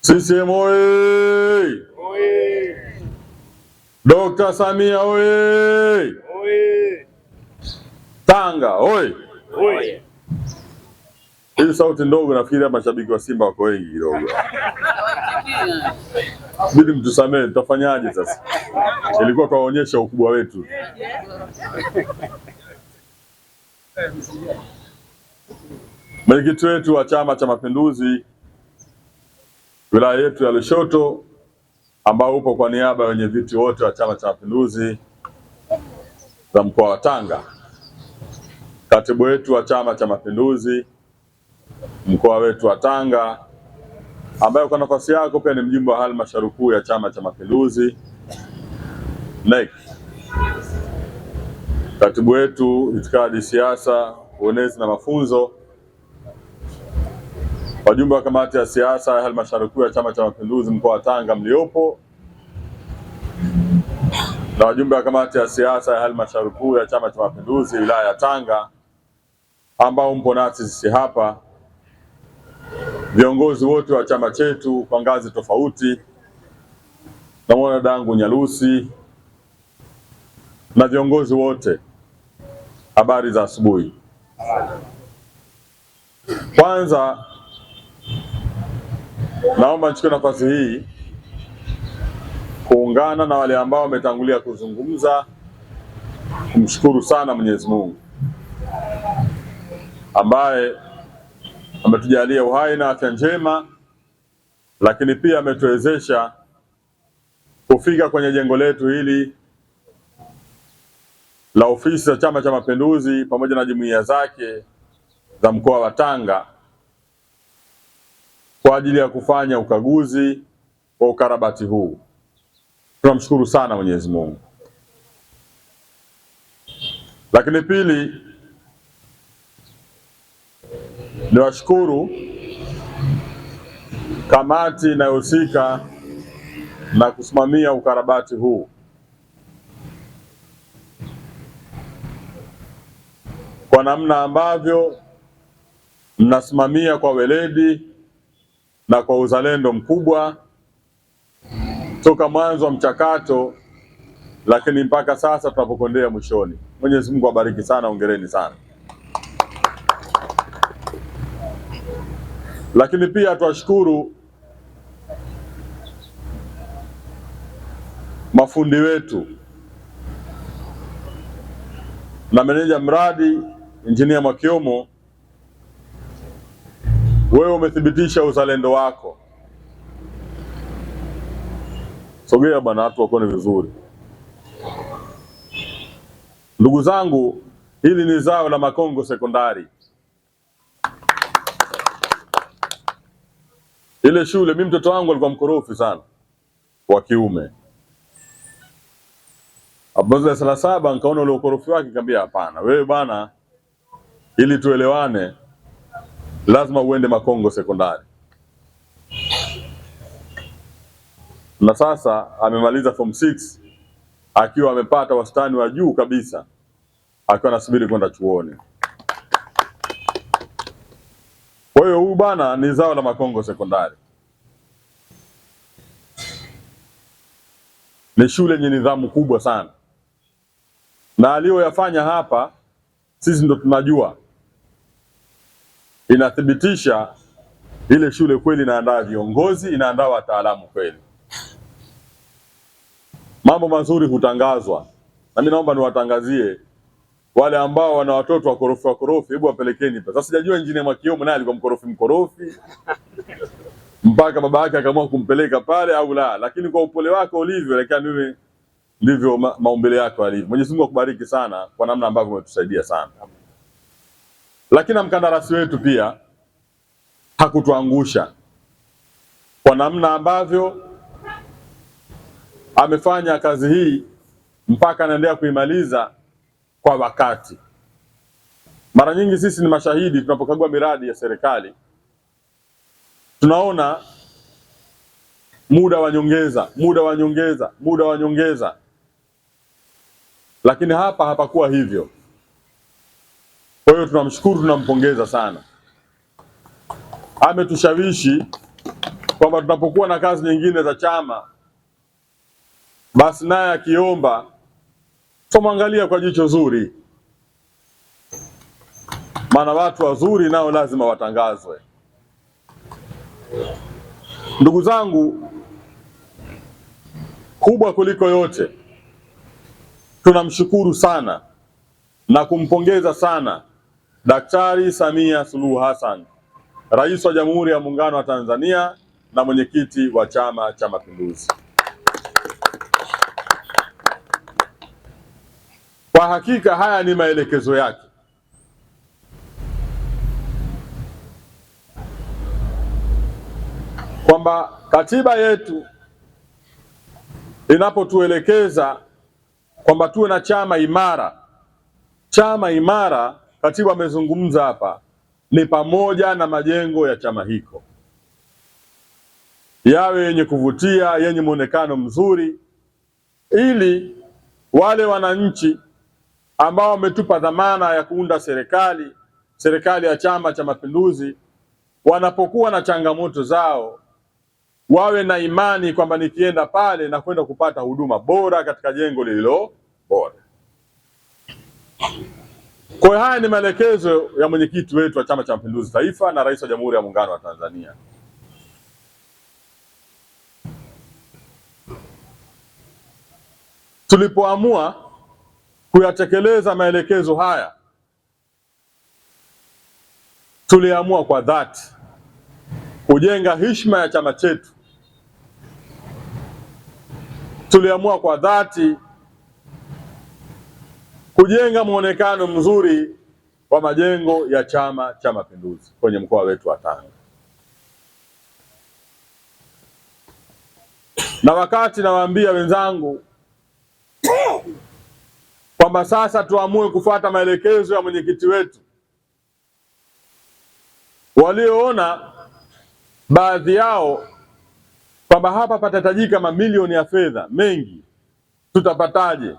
CCM oye! Dr. Samia oye! Tanga oye! Hii sauti ndogo, nafikiri mashabiki wa Simba wako wengi kidogo. Bidi mtusamee, tutafanyaje sasa? Ilikuwa tuwaonyesha ukubwa wetu. Mwenyekiti wetu wa Chama cha Mapinduzi wilaya yetu ya Lushoto, ambao upo kwa niaba ya wenye viti wote wa Chama cha Mapinduzi za mkoa wa Tanga, katibu wetu wa Chama cha Mapinduzi mkoa wetu wa Tanga, ambaye kwa nafasi yako pia ni mjumbe wa halmashauri kuu ya Chama cha Mapinduzi NEC, katibu wetu itikadi, siasa, uenezi na mafunzo, wajumbe wa kamati ya siasa ya halmashauri kuu ya Chama cha Mapinduzi mkoa wa Tanga mliopo, na wajumbe wa kamati ya siasa ya halmashauri kuu ya Chama cha Mapinduzi wilaya ya Tanga ambao mpo nasi sisi hapa, viongozi wote wa chama chetu kwa ngazi tofauti, na mwana dangu Nyalusi na viongozi wote, habari za asubuhi. Kwanza naomba nichukue nafasi hii kuungana na wale ambao wametangulia kuzungumza, kumshukuru sana Mwenyezi Mungu ambaye ametujalia uhai na afya njema, lakini pia ametuwezesha kufika kwenye jengo letu hili la ofisi za Chama cha Mapinduzi pamoja na jumuiya zake za mkoa wa Tanga kwa ajili ya kufanya ukaguzi wa ukarabati huu. Tunamshukuru sana Mwenyezi Mungu. Lakini pili, niwashukuru kamati inayohusika na kusimamia ukarabati huu kwa namna ambavyo mnasimamia kwa weledi na kwa uzalendo mkubwa toka mwanzo wa mchakato, lakini mpaka sasa tunapokondea mwishoni. Mwenyezi Mungu awabariki sana, hongereni sana. Lakini pia tuwashukuru mafundi wetu na meneja mradi Injinia Mwakiomo. Wewe umethibitisha uzalendo wako. Sogea bwana, watu wakone vizuri. Ndugu zangu, hili ni zao la Makongo Sekondari. Ile shule, mimi mtoto wangu alikuwa mkorofi sana wa kiume. Hapo darasa la 7 nikaona ule ukorofi wake, nikamwambia hapana, wewe bana, ili tuelewane lazima uende Makongo Sekondari. Na sasa amemaliza form 6 akiwa amepata wastani wa juu kabisa, akiwa anasubiri kwenda chuoni. Kwa hiyo huyu bana ni zao la Makongo Sekondari. Ni shule yenye nidhamu kubwa sana, na aliyoyafanya hapa sisi ndo tunajua, inathibitisha ile shule kweli inaandaa viongozi, inaandaa wataalamu kweli. Mambo mazuri hutangazwa, na mimi naomba niwatangazie wale ambao wana watoto wakorofi, hebu wapelekeni pesa. Sasa sijajua Injinia Mwakiomo naye alikuwa mkorofi mpaka baba yake akaamua kumpeleka pale au la, lakini kwa upole wake ulivyo, lakini ndivyo maumbile yake alivyo. Mwenyezi Mungu akubariki sana kwa namna ambavyo umetusaidia sana. Lakini mkandarasi wetu pia hakutuangusha kwa namna ambavyo amefanya kazi hii mpaka anaendelea kuimaliza kwa wakati. Mara nyingi sisi ni mashahidi tunapokagua miradi ya serikali, tunaona muda wa nyongeza, lakini hapa hapakuwa hivyo. Kwa hiyo tunamshukuru, tunampongeza sana. Ametushawishi kwamba tunapokuwa na kazi nyingine za chama, basi naye akiomba tumwangalia kwa jicho zuri, maana watu wazuri nao lazima watangazwe. Ndugu zangu, kubwa kuliko yote, tunamshukuru sana na kumpongeza sana Daktari Samia Suluhu Hassan, Rais wa Jamhuri ya Muungano wa Tanzania na mwenyekiti wa Chama cha Mapinduzi. Kwa hakika haya ni maelekezo yake. Kwamba katiba yetu inapotuelekeza kwamba tuwe na chama imara. Chama imara, katiba amezungumza hapa, ni pamoja na majengo ya chama hiko yawe yenye kuvutia, yenye muonekano mzuri, ili wale wananchi ambao wametupa dhamana ya kuunda serikali ya Chama cha Mapinduzi, wanapokuwa na changamoto zao wawe na imani kwamba nikienda pale na kwenda kupata huduma bora katika jengo lililo bora. Kwa hiyo haya ni maelekezo ya mwenyekiti wetu wa Chama cha Mapinduzi Taifa na Rais wa Jamhuri ya Muungano wa Tanzania. Tulipoamua kuyatekeleza maelekezo haya, tuliamua kwa dhati kujenga heshima ya chama chetu. Tuliamua kwa dhati kujenga muonekano mzuri wa majengo ya Chama cha Mapinduzi kwenye mkoa wetu wa Tanga. Na wakati nawaambia wenzangu kwamba sasa tuamue kufuata maelekezo ya mwenyekiti wetu, walioona baadhi yao kwamba hapa patahitajika mamilioni ya fedha mengi, tutapataje?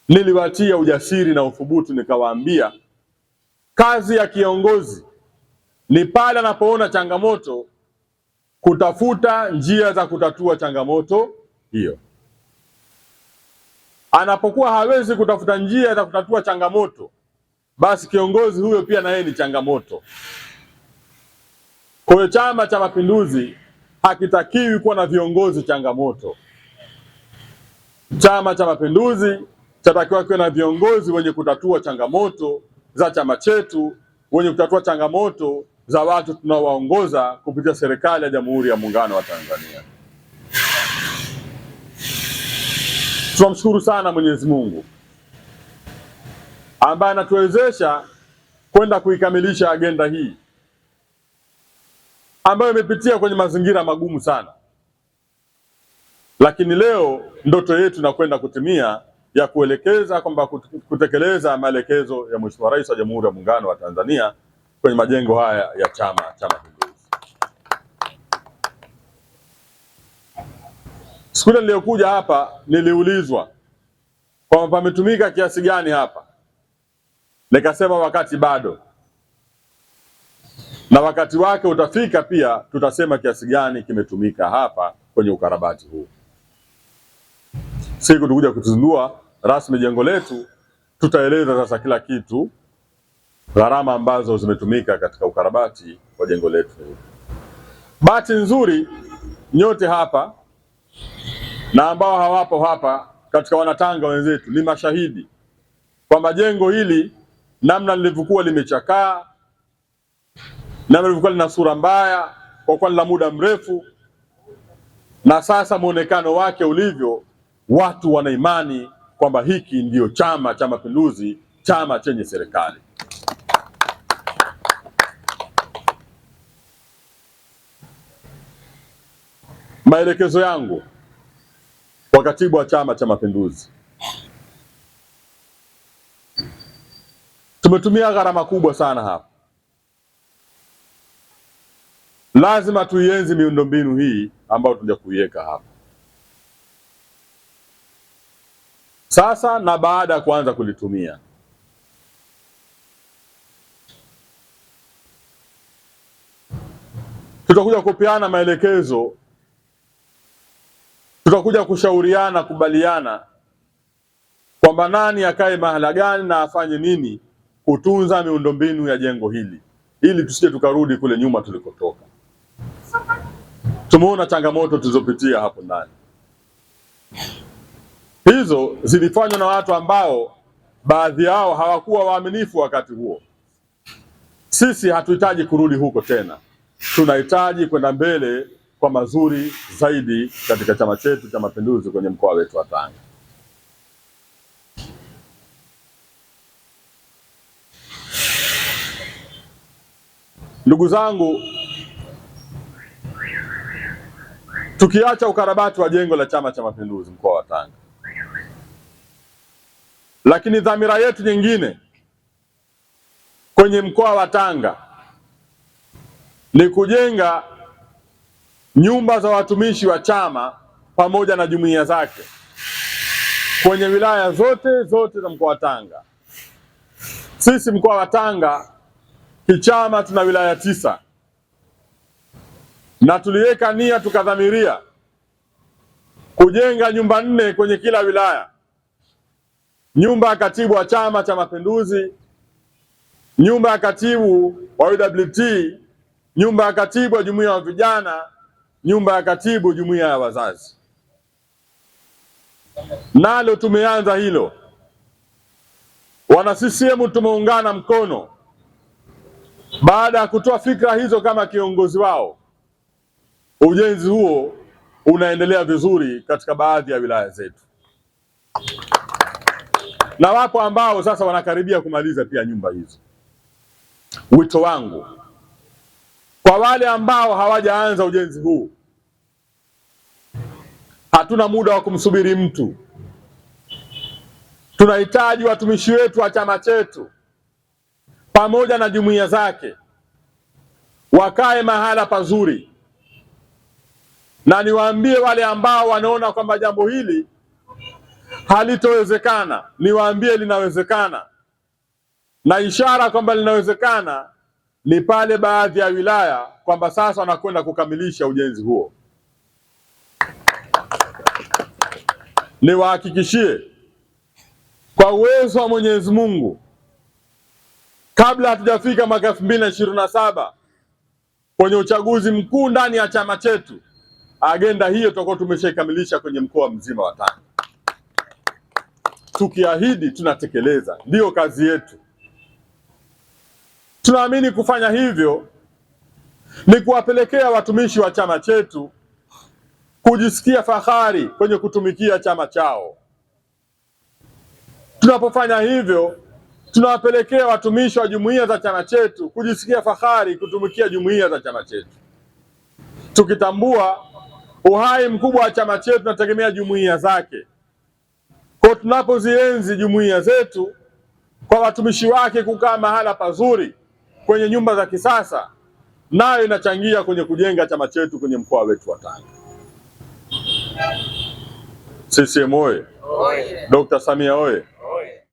Niliwatia ujasiri na uthubutu, nikawaambia kazi ya kiongozi ni pale anapoona changamoto kutafuta njia za kutatua changamoto hiyo. Anapokuwa hawezi kutafuta njia za kutatua changamoto, basi kiongozi huyo pia na yeye ni changamoto. Kwa hiyo Chama cha Mapinduzi hakitakiwi kuwa na viongozi changamoto. Chama cha Mapinduzi chatakiwa kuwa na viongozi wenye kutatua changamoto za chama chetu, wenye kutatua changamoto za watu tunaowaongoza kupitia serikali ya Jamhuri ya Muungano wa Tanzania. Tunamshukuru sana Mwenyezi Mungu ambaye anatuwezesha kwenda kuikamilisha agenda hii ambayo imepitia kwenye mazingira magumu sana, lakini leo ndoto yetu inakwenda kutimia ya kuelekeza kwamba kutekeleza maelekezo ya Mheshimiwa Rais wa Jamhuri ya Muungano wa Tanzania kwenye majengo haya ya Chama cha Mapinduzi. Siku ile niliyokuja hapa niliulizwa kwamba pametumika kiasi gani hapa, nikasema wakati bado, na wakati wake utafika pia tutasema kiasi gani kimetumika hapa kwenye ukarabati huu. Siku tukuja kutuzindua rasmi jengo letu, tutaeleza sasa kila kitu, gharama ambazo zimetumika katika ukarabati wa jengo letu hili. Bahati nzuri nyote hapa na ambao hawapo hapa katika wanatanga wenzetu ni mashahidi kwamba jengo hili namna lilivyokuwa limechakaa, namna lilivyokuwa lina sura mbaya kwa kuwa la muda mrefu, na sasa muonekano wake ulivyo, watu wana imani kwamba hiki ndiyo Chama cha Mapinduzi, chama chenye serikali. Maelekezo yangu kwa katibu wa Chama cha Mapinduzi, tumetumia gharama kubwa sana hapa. Lazima tuienzi miundombinu hii ambayo tunakuja kuiweka hapa sasa na baada ya kuanza kulitumia. tutakuja kupeana maelekezo, tutakuja kushauriana, kubaliana kwamba nani akae mahala gani na afanye nini kutunza miundombinu ya jengo hili, ili tusije tukarudi kule nyuma tulikotoka. Tumeona changamoto tulizopitia hapo ndani. Hizo zilifanywa na watu ambao baadhi yao hawakuwa waaminifu wakati huo. Sisi hatuhitaji kurudi huko tena, tunahitaji kwenda mbele kwa mazuri zaidi katika chama chetu cha Mapinduzi kwenye mkoa wetu wa Tanga. Ndugu zangu, tukiacha ukarabati wa jengo la Chama cha Mapinduzi mkoa wa Tanga, lakini dhamira yetu nyingine kwenye mkoa wa Tanga ni kujenga nyumba za watumishi wa chama pamoja na jumuiya zake kwenye wilaya zote za mkoa wa Tanga. Sisi mkoa wa Tanga kichama tuna wilaya 9 na tuliweka nia, tukadhamiria kujenga nyumba 4 kwenye kila wilaya: nyumba ya katibu wa Chama cha Mapinduzi, nyumba ya katibu wa UWT, nyumba ya katibu wa jumuiya ya vijana, nyumba ya katibu jumuiya ya wazazi. Nalo tumeanza hilo. Wana CCM tumeungana mkono baada ya kutoa fikra hizo kama kiongozi wao. Ujenzi huo unaendelea vizuri katika baadhi ya wilaya zetu, na wapo ambao sasa wanakaribia kumaliza pia nyumba hizo. Wito wangu kwa wale ambao hawajaanza ujenzi huu, hatuna muda wa kumsubiri mtu. Tunahitaji watumishi wetu wa chama chetu pamoja na jumuiya zake wakae mahala pazuri, na niwaambie wale ambao wanaona kwamba jambo hili halitowezekana, niwaambie linawezekana, na ishara kwamba linawezekana ni pale baadhi ya wilaya kwamba sasa wanakwenda kukamilisha ujenzi huo. Niwahakikishie kwa uwezo wa Mwenyezi Mungu, kabla hatujafika mwaka 2027 kwenye uchaguzi mkuu ndani ya chama chetu, agenda hiyo tutakuwa tumeshaikamilisha kwenye mkoa mzima wa Tanga. Tukiahidi tunatekeleza, ndiyo kazi yetu. Tunaamini kufanya hivyo ni kuwapelekea watumishi wa chama chetu kujisikia fahari kwenye kutumikia chama chao. Tunapofanya hivyo, tunawapelekea watumishi wa jumuiya za chama chetu kujisikia fahari kutumikia jumuiya za chama chetu, tukitambua uhai mkubwa wa chama chetu tunategemea jumuiya zake. Kwa tunapozienzi jumuiya zetu kwa watumishi wake kukaa mahala pazuri kwenye nyumba za kisasa, nayo inachangia kwenye kujenga chama chetu kwenye mkoa wetu wa Tanga. CCM oye! Dr. Samia oye!